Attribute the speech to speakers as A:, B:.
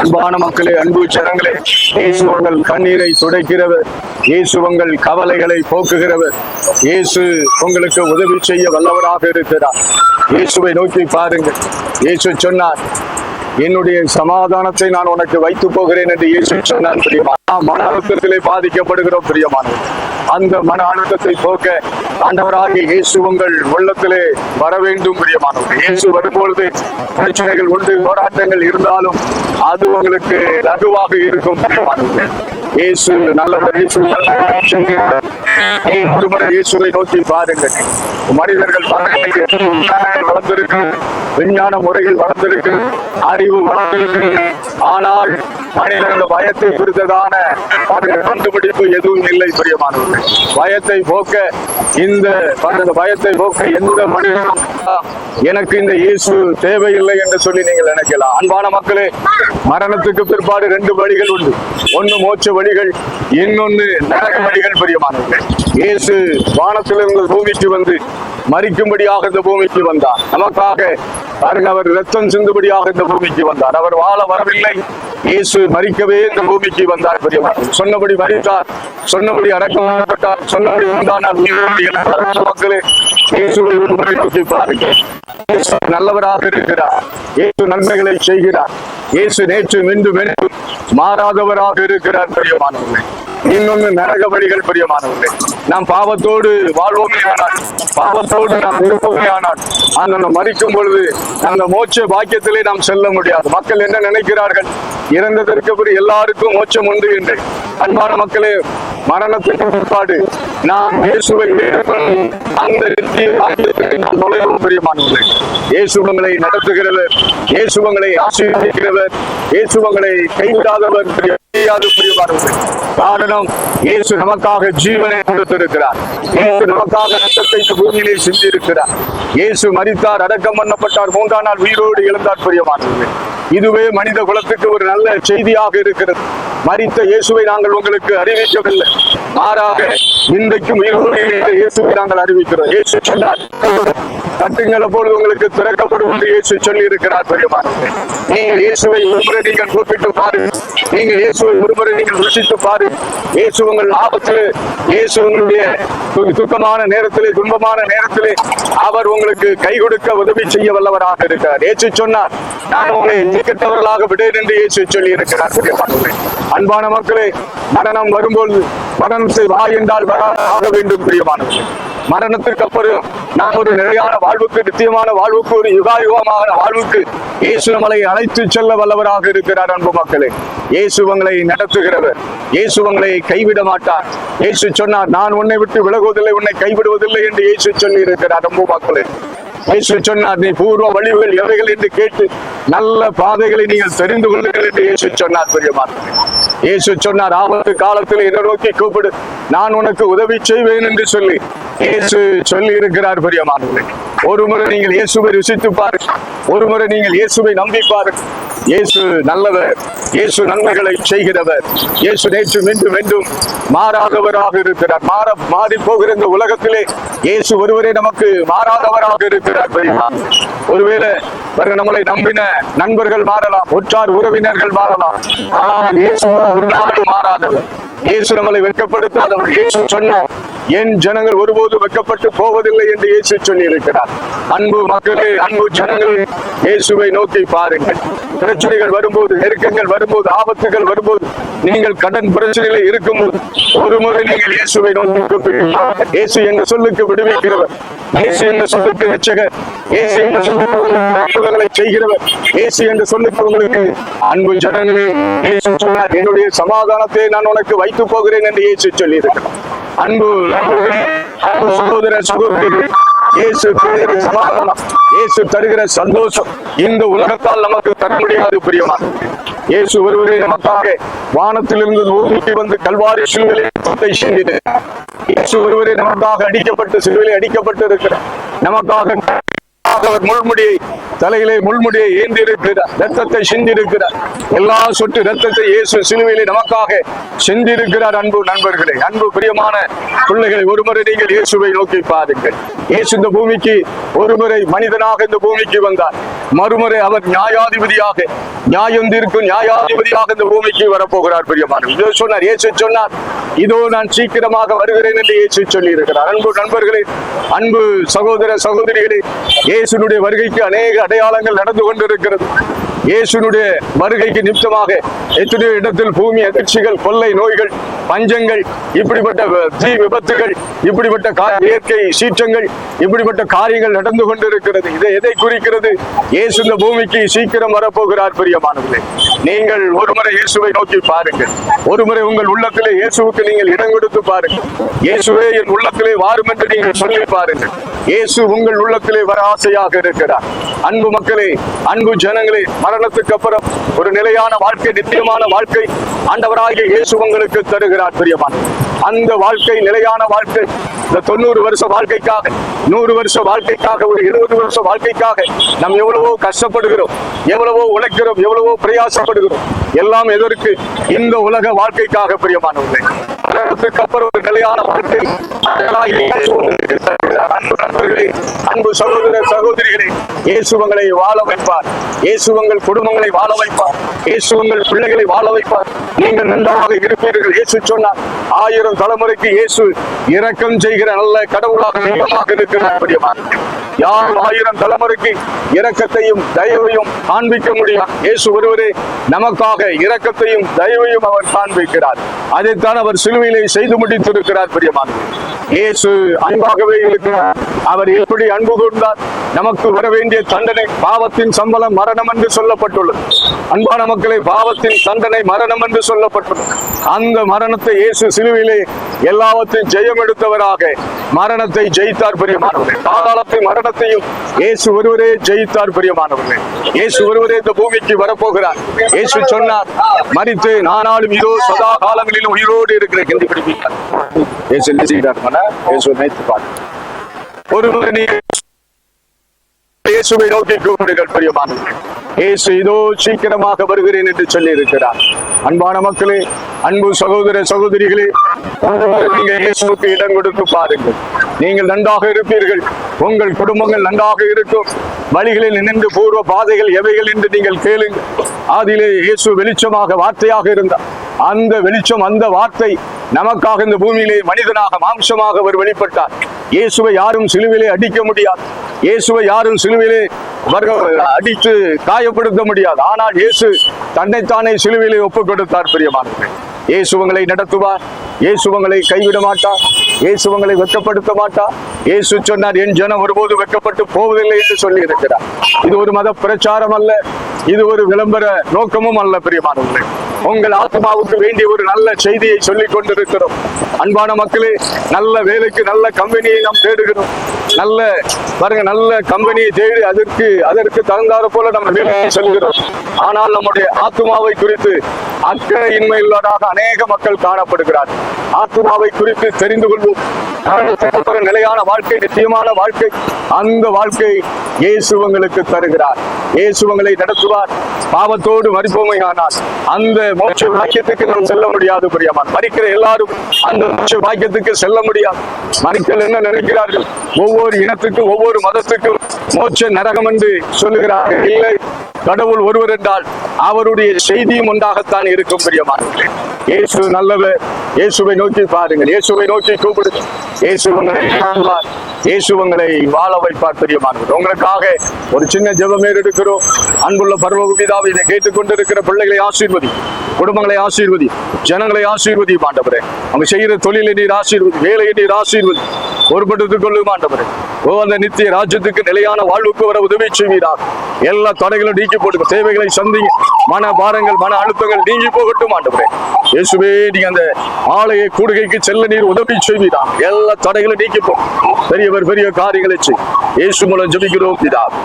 A: அன்பான மக்களே, அன்பு ஜனங்களே, இயேசு உங்கள் கண்ணீரை துடைக்கிறவர், இயேசு உங்கள் கவலைகளை போக்குகிறவர், இயேசு உங்களுக்கு உதவி செய்ய வல்லவராக இருக்கிறார். இயேசுவை நோக்கி பாருங்கள். இயேசு சொன்னார், என்னுடைய சமாதானத்தை நான் உனக்கு வைத்து போகிறேன் என்று இயேசு சொன்னார். மன அழுத்தத்திலே பாதிக்கப்படுகிறோம் பிரியமானவர். அந்த மன அழுத்தத்தை போக்க ஆண்டவராகிய இயேசு உங்கள் உள்ளத்திலே வர வேண்டும் பிரியமானவர். இயேசு வரும்பொழுது பிரச்சனைகள் உண்டு, போராட்டங்கள் இருந்தாலும் அது உங்களுக்கு லகுவாக இருக்கும் பிரியமானவர். இயேசு நல்லவர். இயேசுவை நோக்கி பாருங்கள். மனிதர்கள் வளர்ந்திருக்கு, விஞ்ஞான முறைகள் வளர்ந்திருக்கு, அறிவு வளர்ந்திருக்கு. ஆனால் மனிதர்கள் பயத்தை குறித்ததான கண்டுபிடிப்பு எதுவும் இல்லை பிரியமானவர்கள். பயத்தை போக்க பயத்தை போக்க எந்த மனிதனும் எனக்கு இந்த இயேசு தேவையில்லை என்று சொல்லி நீங்கள் நினைக்கலாம். அன்பான மக்களே, மரணத்துக்கு பிற்பாடு 2 வழிகள் உண்டு. ஒன்னு மோட்ச வழிகள், இன்னொன்னு நரக வழிகள் பிரியமானவர்கள். இயேசு வானத்திலிருந்து பூமிக்கு வந்து மரிக்கும்படியாக இந்த பூமிக்கு வந்தார். நமக்காக அவர் ரத்தம் சிந்துபடியாக இந்த பூமிக்கு வந்தார். அவர் வாழ வரவில்லை, இயேசு மரிக்கவே இந்த பூமிக்கு வந்தார் பிரியமானவர்கள். சொன்னபடி மரித்தார், சொன்னபடி அடக்கப்பட்டார், சொன்னபடி வந்தார். மக்களே, இயேசுவை நோக்கி பாருங்கள். நல்லவராக இருக்கிறார். இயேசு நன்மைகளை செய்கிறார். இயேசு நேற்று மீண்டும் மாறாதவராக இருக்கிறார் பிரியமானவர்களே. இன்னொன்னு நரக வழிகள் பிரியமானவர்களே. நாம் பாவத்தோடு வாழ்வோமே ஆனால், பாவத்தோடு நாம் இருப்போமே ஆனால், அந்த மரிக்கும் பொழுது அந்த மோட்ச பாக்கியத்திலே நாம் செல்ல முடியாது. மக்கள் என்ன நினைக்கிறார்கள்? இறந்ததற்கு பிறகு எல்லாருக்கும் மோட்சம் உண்டு என்று. அன்பான மக்களே, மரணத்துக்கு பிற்பாடு நாம் இயேசுவை அந்த பிரியமானவர்களே. இயேசு உங்களை நடத்துகிறவர், இயேசு உங்களை ஆசீர்வதிக்கிறவர், இயேசு உங்களை கைவிடாதவர் பிரியமானவர்களே. காரணம், இயேசு நமக்காக ஜீவனை கொடுத்திருக்கிறார். இயேசு நமக்காக ரத்தத்தை பூமியிலே சிந்திருக்கிறார். இயேசு மரித்தார், அடக்கம் பண்ணப்பட்டார், 3ஆம் நாள் உயிரோடு எழுந்தார் பிரியமானவர்களே. இதுவே மனித குலத்துக்கு ஒரு நல்ல செய்தியாக இருக்கிறது. மரித்த இயேசுவை நாங்கள் உங்களுக்கு அறிவிக்கவில்லை, மாறாக இன்றைக்கும் உயிரோடு இயேசுவை நாங்கள் அறிவிக்கிறோம். இயேசு சொன்னார், தட்டுங்கள் அப்பொழுது உங்களுக்கு திறக்கப்படும் என்று இயேசு சொல்லி இருக்கிறார் பிரியமானவர்களே. நீங்கள் இயேசுவை ஒருமுறை நீங்கள் கூப்பிட்டு பாருங்கள், நீங்கள் இயேசுவை ஒருமுறை நீங்கள் ருசித்து பாருங்கள். இயேசு உங்கள் ஆபத்திலே, இயேசு உங்களுடைய துக்கமான நேரத்திலே, துன்பமான நேரத்திலே அவர் உங்களுக்கு கை கொடுக்க உதவி செய்ய வல்லவராக இருக்கிறார். இயேசு சொன்னார், நான் உங்களை நீக்கத்தவர்களாக விடேன் என்று இயேசு சொல்லி இருக்கிறார். அன்பான மக்களே, மரணம் வரும்போது மரணத்தை வா என்றால் வராக வேண்டும் பிரியமானவர்களே. மரணத்திற்கு அப்புறம் நாம் ஒரு நிலையான வாழ்வுக்கு, நித்தியமான வாழ்வுக்கு, ஒரு யுகாயுகமான வாழ்வுக்கு இயேசு நம்மளை அழைத்து செல்ல வல்லவராக இருக்கிறார். அன்பு மக்களே, இயேசு உங்களை நடத்துகிறவர், இயேசு உங்களை கைவிட மாட்டார். இயேசு சொன்னார், நான் உன்னை விட்டு விலகுவதில்லை, உன்னை கைவிடுவதில்லை என்று இயேசு சொல்லி இருக்கிறார். அன்பு மக்களே, இயேசு சொன்னார், நீ பூர்வ வழிவுகள் எவைகள் என்று கேட்டு நல்ல பாதைகளை நீங்கள் தெரிந்து கொள்ளுங்கள் என்று இயேசு சொன்னார் பிரியமானவர்களே. இயேசு சொன்னார், ஆபத்து காலத்தில் என்னை நோக்கி கூப்பிடு, நான் உனக்கு உதவி செய்வேன் என்று சொல்லி இயேசு சொல்லி இருக்கிறார் பிரியமானவர்களே. ஒரு முறை நீங்கள் இயேசுவை ருசித்து பாருங்கள், ஒரு முறை நீங்கள் இயேசுவை நம்பி பாருங்கள். இயேசு நல்லவர், இயேசு நன்மைகளை செய்கிறவர், இயேசு நேற்று மீண்டும் மாறாதவராக இருக்கிறார். மாறி போகிற இந்த உலகத்திலே இயேசு ஒருவரே நமக்கு மாறாதவராக இருக்கிறார். ஒருவேளை நம்மளை நம்பின நண்பர்கள் மாறலாம், உற்றார் உறவினர்கள் மாறலாம், ஆனால் இயேசு ஒரு நாளும் மாறாதவர். இயேசு நம்மளை வெட்கப்படுத்தாதவர். இயேசு சொன்னார், என் ஜனங்கள் ஒருபோது வெட்கப்பட்டு போவதில்லை என்று இயேசு சொல்லி இருக்கிறார். அன்பு மக்களே, அன்பு ஜனங்களே, இயேசுவை நோக்கி பாருங்கள். பிரச்சனைகள் வரும்போது, நெருக்கங்கள் வரும்போது, ஆபத்துகள் வரும்போது, நீங்கள் கடன் பிரச்சனையில இருக்கும்போது ஒரு முறை நீங்கள் இயேசுவை நோக்கி, இயேசு எங்க சொல்லுக்கு விடுவிக்கிறவர், இயேசு என்ற சொல்லுக்கு ரட்சகர், இயேசு என்ற சொல்லுக்கு செய்கிறவர், இயேசு என்ற சொல்லுக்கு உங்களுக்கு அன்பு ஜனங்களே, இயேசு சொன்னார், என்னுடைய சமாதானத்தை நான் உனக்கு வைத்து போகிறேன் என்று இயேசு சொல்லி இருக்கிறார். அன்பு சகோதர சகோதரி, இயேசு தருகிற சமாதானம், இயேசு தருகிற சந்தோஷம் இந்த உலகத்தால் நமக்கு தர முடியாது பிரியமானவர்களே. இயேசு ஒருவரே நமக்காக வானத்திலிருந்து பூமிக்கு வந்து கல்வாரி சிலுவையிலே சிந்தினார். இயேசு ஒருவரே நமக்காக அடிக்கப்பட்டு, சிலுவையிலே அடிக்கப்பட்டு இருக்கிறார். நமக்காக அவர் முள்முடியை தலையிலே முள்முடியை ஏந்தி இருக்கிறார், ரத்தத்தை சிந்திருக்கிறார். எல்லா சொட்டு ரத்தத்தை இயேசு சிலுவையிலே நமக்காக சிந்திருக்கிறார். அன்பு நண்பர்களே, அன்பு பிரியமான பிள்ளைகளை, ஒருமுறை நீங்கள் இயேசுவை நோக்கி பாருங்கள். இயேசு இந்த பூமிக்கு ஒருமுறை மனிதனாக இந்த பூமிக்கு வந்தார். மறுமுறை அவர் நியாயாதிபதியாக, நியாயம் தீர்க்கும் நியாயாதிபதியாக இந்த பூமிக்கு வரப்போகிறார். பிரியமான இதோ சொன்னார், இயேசு சொன்னார், இதோ நான் சீக்கிரமாக வருகிறேன் என்று இயேசு சொல்லி இருக்கிறார். அன்பு நண்பர்களே, அன்பு சகோதர சகோதரிகளே, இயேசுனுடைய வருகைக்கு அநேக அடையாளங்கள் நடந்து கொண்டிருக்கிறது. இயேசுனுடைய வருகைக்கு நிமித்தமாக எத்தனையோ இடத்தில் பூமி அதிர்ச்சிகள், கொள்ளை நோய்கள், பஞ்சங்கள், இப்படிப்பட்ட தீ விபத்துகள், இப்படிப்பட்ட இயற்கை சீற்றங்கள், இப்படிப்பட்ட காரியங்கள் நடந்து கொண்டிருக்கிறது. இதை எதை குறிக்கிறது? இயேசு இந்த பூமிக்கு சீக்கிரம் வரப்போகிறார். பிரியமானவர்களே, நீங்கள் ஒருமுறை இயேசுவை நோக்கி பாருங்கள். ஒருமுறை உங்கள் உள்ளத்திலே இயேசுவுக்கு நீங்கள் இடம் கொடுத்து பாருங்கள். இயேசுவே என் உள்ளத்திலே வாரும் என்று நீங்கள் சொல்லி பாருங்கள். இயேசு உங்கள் உள்ளத்திலே வர ஆசையாக இருக்கிறார். அன்பு மக்களே, அன்பு ஜனங்களே, மரணத்துக்கு அப்புறம் ஒரு நிலையான வாழ்க்கை, நித்தியமான வாழ்க்கை ஆண்டவராகிய இயேசு உங்களுக்கு தருகிறார். பிரியமான அந்த வாழ்க்கை, நிலையான வாழ்க்கை, இந்த 90 வருஷ வாழ்க்கைக்காக, 100 வருஷ வாழ்க்கைக்காக, ஒரு 20 வருஷ வாழ்க்கைக்காக நாம் எவ்வளவோ கஷ்டப்படுகிறோம், எவ்வளவோ உழைக்கிறோம், எவ்வளவோ பிரயாசப்படுகிறோம். எல்லாம் எதற்கு? இந்த உலக வாழ்க்கைக்காக. பிரியமானவர்களே, மரணத்துக்கு அப்புறம் ஒரு நிலையான வாழ்க்கை அன்பு சகோதர சகோதரிகளே, இயேசு உங்களை வாழ வைப்பார். இயேசு உங்கள் குடும்பங்களை வாழ வைப்பார். இயேசு உங்கள் பிள்ளைகளை வாழ வைப்பார். நீங்கள் நன்றாக இருப்பீர்கள். இயேசு சொன்னார், 1000 தலைமுறைக்கு இயேசு இரக்கம் செய்கிற நல்ல கடவுளாக இருக்கிறார். யார் 1000 தலைமுறைக்கு இரக்கத்தையும் தயவையும் காண்பிக்க முடியும்? இயேசு ஒருவரே நமக்காக இரக்கத்தையும் தயவையும் அவர் காண்பிக்கிறார். அதைத்தான் அவர் சிலுவையிலே செய்து முடித்திருக்கிறார். பிரியமான இயேசு அன்பாகவே இருக்கிறார். அவர் எப்படி அன்பு கூர்ந்தார்? நமக்கு வர வேண்டிய தண்டனை, பாவத்தின் சம்பளம் மரணம் என்று சொல்லப்பட்டுள்ளது. அன்பான மக்களை, பாவத்தின் தண்டனை மரணம் என்று சொல்லப்பட்டுள்ளது. அந்த மரணத்தை இயேசு சிலுவையிலே எல்லாவற்றையும் ஜெயம் எடுத்தவராக மரணத்தை ஜெயித்தார். பிரியமானவர்களே, பாதாளத்தை மரணத்தையும் இயேசு ஒருவரே ஜெயித்தார். பிரியமானவர்களே, இயேசு ஒருவரே இந்த பூமிக்கு வரப்போகிறார். இயேசு சொன்னார், மரித்து நானாலும் இதோ சதா காலங்களிலும் உயிரோடு இருக்கிற ஒருவரை இயேசுவை நோக்கி கூப்பிடுங்கள். பிரியமானவர்களே, இயேசு இதோ சீக்கிரமாக வருகிறேன் என்று சொல்லி இருக்கிறார். அன்பான மக்களே, அன்பு சகோதர சகோதரிகளே, நீங்க இயேசுவுக்கு இடம் கொடுத்து பாருங்கள். நீங்கள் நன்றாக இருப்பீர்கள். உங்கள் குடும்பங்கள் நன்றாக இருக்கும். வழிகளில் நின்று பூர்வ பாதைகள் எவைகள் என்று நீங்கள் கேளுங்கள். அதிலே இயேசு வெளிச்சமாக, வார்த்தையாக இருந்தார். அந்த வெளிச்சம், அந்த வார்த்தை நமக்காக இந்த பூமியிலே மனிதனாக, மாம்சமாக அவர் வெளிப்பட்டார். இயேசுவை யாரும் சிலுவிலே அடிக்க முடியாது. இயேசுவை யாரும் சிலுவிலே அடித்து காயப்படுத்த முடியாது. ஆனால் இயேசு தன்னைத்தானே சிலுவிலே ஒப்புக் கொடுத்தார். பிரியமானவர்களே, இயேசு உங்களை நடத்துவார். இயேசு உங்களை கைவிட மாட்டார். இயேசு உங்களை வெட்கப்படுத்த மாட்டார். இயேசு சொன்னார், என் ஜனம் ஒருபோது வெட்கப்பட்டு போவதில்லை என்று சொல்லி இருக்கிறார். இது ஒரு மத பிரச்சாரம் அல்ல, இது ஒரு விளம்பர நோக்கமும் அல்ல. பிரியமானவர்களே, உங்கள் ஆத்மாவுக்கு வேண்டிய ஒரு நல்ல செய்தியை சொல்லிக் கொண்டிருக்கிறோம். அன்பான மக்களே, நல்ல வேலைக்கு நல்ல கம்பெனியை நாம் தேடுகிறோம். நல்ல பாருங்க, நல்ல கம்பெனியை தேடி அதற்கு தகுந்தாறு போல நம்ம வேலையை சொல்கிறோம். ஆனால் நம்முடைய ஆத்மாவை குறித்து அக்கறையின்மை உள்ளதாக அநேக மக்கள் காணப்படுகிறார். ஆத்மாவை குறித்து தெரிந்து கொள்வோம். நிலையான வாழ்க்கை, நிச்சயமான வாழ்க்கை, அந்த வாழ்க்கை இயேசு உங்களுக்கு தருகிறார். இயேசு உங்களை நடத்துவார். பாவத்தோடு மரிப்போமை ஆனால் அந்த மோட்ச பாக்கியத்துக்கு நாம் செல்ல முடியாது. பிரியமான மரிக்கிற எல்லாரும் அந்த மோட்ச பாக்கியத்துக்கு செல்ல முடியாது. மரிக்கல் என்ன நினைக்கிறார்கள்? ஒவ்வொரு இனத்துக்கும், ஒவ்வொரு மதத்துக்கும் மோட்ச நரகம் என்று சொல்லுகிறார்கள். இல்லை, கடவுள் ஒருவர் என்றால் அவருடைய செய்தியும் ஒன்றாகத்தான் இருக்கும். பிரியமானவர்களே, இயேசு நல்லவர். இயேசுவை நோக்கி பாருங்கள். இயேசுவை நோக்கி கூப்பிடுங்கள். இயேசு உங்களை காண்பார். இயேசு உங்களை வாழ வைப்பார். பிரியமானவர்களே, உங்களுக்காக ஒரு சின்ன ஜெபம் எடுக்கிறோம். அன்புள்ள பரலோக பிதாவே, இதை கேட்டுக்கொண்டிருக்கிற பிள்ளைகளை ஆசீர்வதி, குடும்பங்களை ஆசீர்வதி, ஜனங்களை ஆசீர்வதி. ஆண்டவரே, அவங்க செய்கிற தொழிலை நீர் ஆசீர்வதி, வேலையை நீர் ஆசீர்வதி, பொறுப்படுத்திக் கொள்ளும். ஆண்டவரே, அந்த நித்திய ராஜ்யத்துக்கு நிலையான வாழ்வுக்கு வர உதவி செய்வீராக. எல்லா தடைகளும் நீக்கி போட்டு தேவைகளை சந்திங்க. மன பாரங்கள், மன அழுத்தங்கள் நீங்கி போகட்டும். ஆண்டவரே இயேசுவே, நீங்க அந்த ஆலய கூடுகைக்கு செல்ல நீர் உதவி செய்வீராக. எல்லா தடைகளும் நீக்கி போ. பெரியவர் பெரிய காரியங்களை செய். இயேசு மூலம் ஜெபிக்கிறோம் பிதாவே.